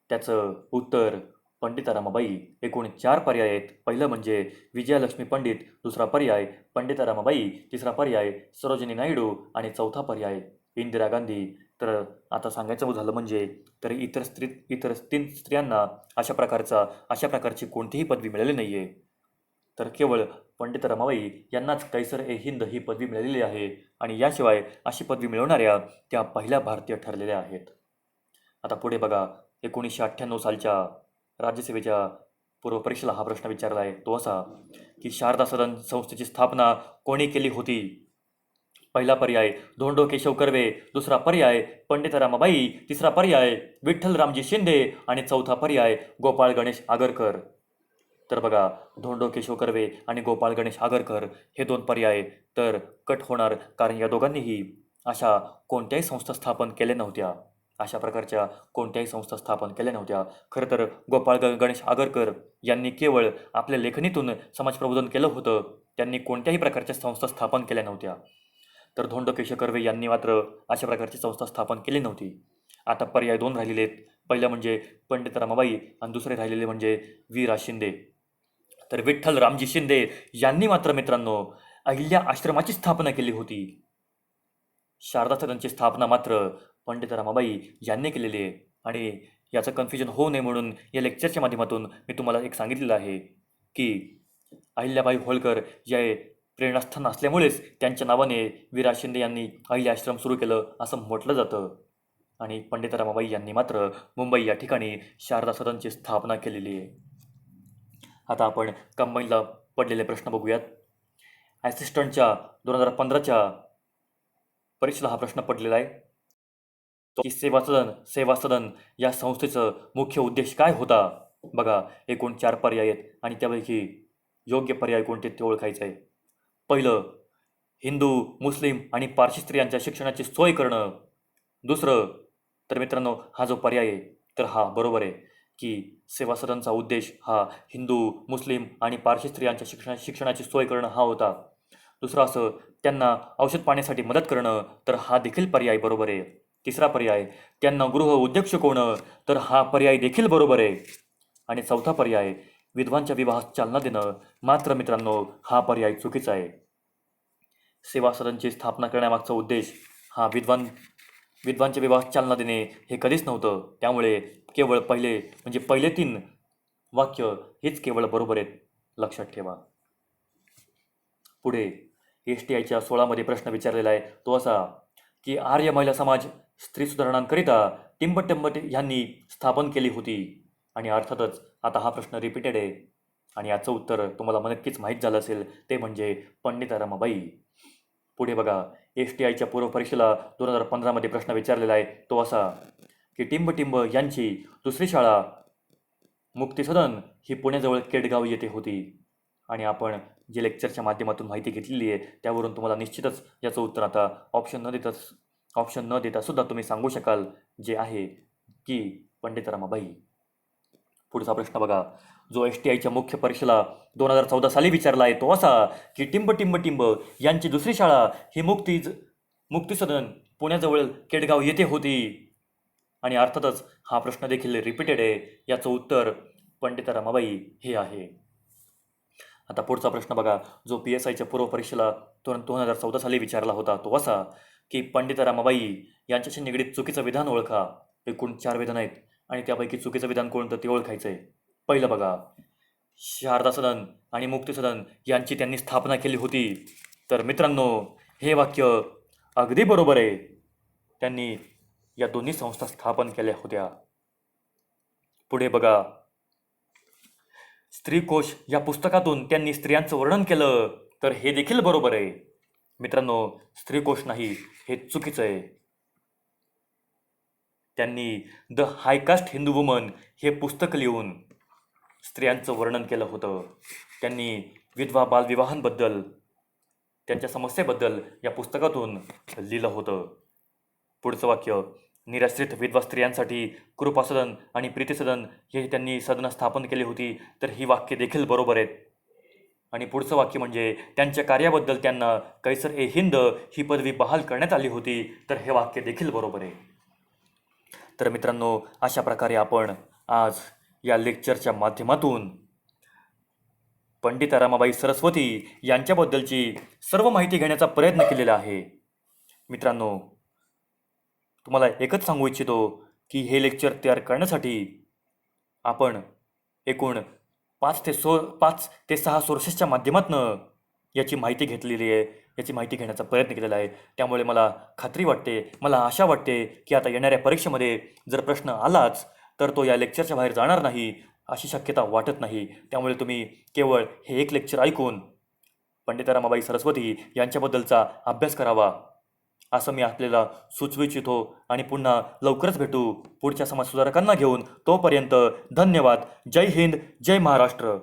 त्याचं उत्तर पंडिता रमाबाई. एकूण 4 पर्याय आहेत. पहिलं म्हणजे विजयालक्ष्मी पंडित, दुसरा पर्याय पंडिता रमाबाई, तिसरा पर्याय सरोजिनी नायडू आणि चौथा पर्याय इंदिरा गांधी. तर आता सांगायचं झालं म्हणजे तर इतर 3 स्त्रियांना अशा प्रकारची कोणतीही पदवी मिळाली नाही आहे. तर केवळ पंडिता रमाबाई यांनाच कैसर ए हिंद ही पदवी मिळालेली आहे. आणि याशिवाय अशी पदवी मिळवणाऱ्या त्या पहिल्या भारतीय ठरलेल्या आहेत. आता पुढे बघा, 1998 सालच्या राज्यसेवेच्या पूर्वपरीक्षेला हा प्रश्न विचारला आहे तो असा की शारदा सदन संस्थेची स्थापना कोणी केली होती? पहिला पर्याय धोंडो केशव कर्वे, दुसरा पर्याय पंडिता रमाबाई, तिसरा पर्याय विठ्ठल रामजी शिंदे आणि चौथा पर्याय गोपाळ गणेश आगरकर. तर बघा, धोंडो केशव कर्वे आणि गोपाळ गणेश आगरकर हे 2 पर्याय तर कट होणार, कारण या दोघांनीही अशा कोणत्याही संस्था स्थापन केल्या नव्हत्या. अशा प्रकारच्या कोणत्याही संस्था स्थापन केल्या नव्हत्या. खरं तर गणेश आगरकर यांनी केवळ आपल्या लेखणीतून समाज प्रबोधन केलं होतं. त्यांनी कोणत्याही प्रकारच्या संस्था स्थापन केल्या नव्हत्या. तर धोंडो केशव कर्वे यांनी मात्र अशा प्रकारची संस्था स्थापन केली नव्हती. आता पर्याय 2 राहिलेले आहेत. पहिलं म्हणजे पंडिता रमाबाई आणि दुसरे राहिलेले म्हणजे वी रा शिंदे. तर विठ्ठल रामजी शिंदे यांनी मात्र मित्रांनो अहिल्या आश्रमाची स्थापना केली होती. शारदा सदनची स्थापना मात्र पंडिता रमाबाई यांनी केलेली आहे. आणि याचं कन्फ्युजन होऊ नये म्हणून या लेक्चरच्या माध्यमातून मी तुम्हाला एक सांगितलेलं आहे की अहिल्याबाई होळकर या प्रेरणास्थान असल्यामुळेच त्यांच्या नावाने वी रा शिंदे यांनी अहिल्या आश्रम सुरू केलं असं म्हटलं जातं. आणि पंडिता रमाबाई यांनी मात्र मुंबई या ठिकाणी शारदा सदनची स्थापना केलेली आहे. आता आपण कंबाईनला पडलेले प्रश्न बघूयात. ॲसिस्टंटच्या 2015च्या परीक्षेला हा प्रश्न पडलेला आहे की सेवा सदन या संस्थेचं मुख्य उद्देश काय होता? बघा, एकूण 4 पर्याय आहेत आणि त्यापैकी योग्य पर्याय कोणते ते ओळखायचं आहे. पहिलं, हिंदू, मुस्लिम आणि पारशी स्त्रियांच्या शिक्षणाची सोय करणं. दुसरं, तर मित्रांनो हा जो पर्याय आहे तर हा बरोबर आहे की सेवा सदनचा उद्देश हा हिंदू, मुस्लिम आणि पारशी स्त्रियांच्या शिक्षणाची सोय करणं हा होता. दुसरं असं त्यांना औषध पाण्यासाठी मदत करणं, तर हा देखील पर्याय बरोबर आहे. तिसरा पर्याय त्यांना गृह उद्योग शिकवणं, तर हा पर्याय देखील बरोबर आहे. आणि चौथा पर्याय विधवांच्या विवाहास चालना देणं, मात्र मित्रांनो हा पर्याय चुकीचा आहे. सेवा सदनची स्थापना करण्यामागचा उद्देश हा विधवांच्या विवाहास चालना देणे हे कधीच नव्हतं. त्यामुळे केवळ पहिले 3 वाक्य हेच केवळ बरोबर आहेत. लक्षात ठेवा. पुढे STIच्या 16मध्ये प्रश्न विचारलेला आहे तो असा की आर्य महिला समाज स्त्री सुधारणांकरिता टिंबटिंब यांनी स्थापन केली होती. आणि अर्थातच आता हा प्रश्न रिपीटेड आहे आणि याचं उत्तर तुम्हाला नक्कीच माहीत झालं असेल, ते म्हणजे पंडिता रमाबाई. पुढे बघा, STIच्या पूर्वपरीक्षेला 2015मध्ये प्रश्न विचारलेला आहे तो असा की टिंबटिंब यांची दुसरी शाळा मुक्तिसदन ही पुण्याजवळ केडगाव येथे होती. आणि आपण जे लेक्चरच्या माध्यमातून माहिती घेतलेली आहे त्यावरून तुम्हाला निश्चितच याचं उत्तर आता ऑप्शन न देता सुद्धा तुम्ही सांगू शकाल, जे आहे की पंडिता रमाबाई. पुढचा प्रश्न बघा, जो STIच्या मुख्य परीक्षेला 2014 साली विचारला आहे तो असा की टिंब यांची दुसरी शाळा ही मुक्तिसदन पुण्याजवळ केडगाव येथे होती. आणि अर्थातच हा प्रश्न देखील रिपीटेड आहे. याचं उत्तर पंडिता रमाबाई हे आहे. आता पुढचा प्रश्न बघा, जो PSIच्या पूर्वपरीक्षेला 2014 साली विचारला होता तो असा की पंडिता रमाबाई यांच्याशी निगडीत चुकीचं विधान ओळखा. एकूण 4 विधान आहेत आणि त्यापैकी चुकीचं विधान कोणतं ते ओळखायचं आहे. पहिलं बघा, शारदा सदन आणि मुक्ती सदन यांची त्यांनी स्थापना केली होती. तर मित्रांनो, हे वाक्य अगदी बरोबर आहे. त्यांनी या दोन्ही संस्था स्थापन केल्या होत्या. पुढे बघा, स्त्रीकोश या पुस्तकातून त्यांनी स्त्रियांचं वर्णन केलं. तर हे देखील बरोबर आहे. मित्रांनो, स्त्रीकोश नाही, हे चुकीचं आहे. त्यांनी द हायकास्ट हिंदू वुमन हे पुस्तक लिहून स्त्रियांचं वर्णन केलं होतं. त्यांनी विधवा बालविवाहांबद्दल, त्यांच्या समस्येबद्दल या पुस्तकातून लिहिलं होतं. पुढचं वाक्य, निराश्रित विधवा स्त्रियांसाठी कृपासदन आणि प्रीतीसदन हे त्यांनी सदनं स्थापन केली होती. तर ही वाक्य देखील बरोबर आहेत. आणि पुढचं वाक्य म्हणजे त्यांच्या कार्याबद्दल त्यांना कैसर ए हिंद ही पदवी बहाल करण्यात आली होती. तर हे वाक्य देखील बरोबर आहे. तर मित्रांनो, अशा प्रकारे आपण आज या लेक्चरच्या माध्यमातून पंडिता रमाबाई सरस्वती यांच्याबद्दलची सर्व माहिती घेण्याचा प्रयत्न केलेला आहे. मित्रांनो, तुम्हाला एकच सांगू इच्छितो की हे लेक्चर तयार करण्यासाठी आपण एकूण 5 ते 6 सोर्सेसच्या माध्यमातून याची माहिती घेतलेली आहे, याची माहिती घेण्याचा प्रयत्न केलेला आहे. त्यामुळे मला खात्री वाटते, मला आशा वाटते की आता येणाऱ्या परीक्षेमध्ये जर प्रश्न आलाच तर तो या लेक्चरच्या बाहेर जाणार नाही अशी शक्यता वाटत नाही. त्यामुळे तुम्ही केवळ हे एक लेक्चर ऐकून पंडिता रमाबाई सरस्वती यांच्याबद्दलचा अभ्यास करावा असं मी आपल्याला सुचवू इच्छितो. आणि पुन्हा लवकरच भेटू पुढच्या समाजसुधारकांना घेऊन. तोपर्यंत धन्यवाद. जय हिंद, जय महाराष्ट्र.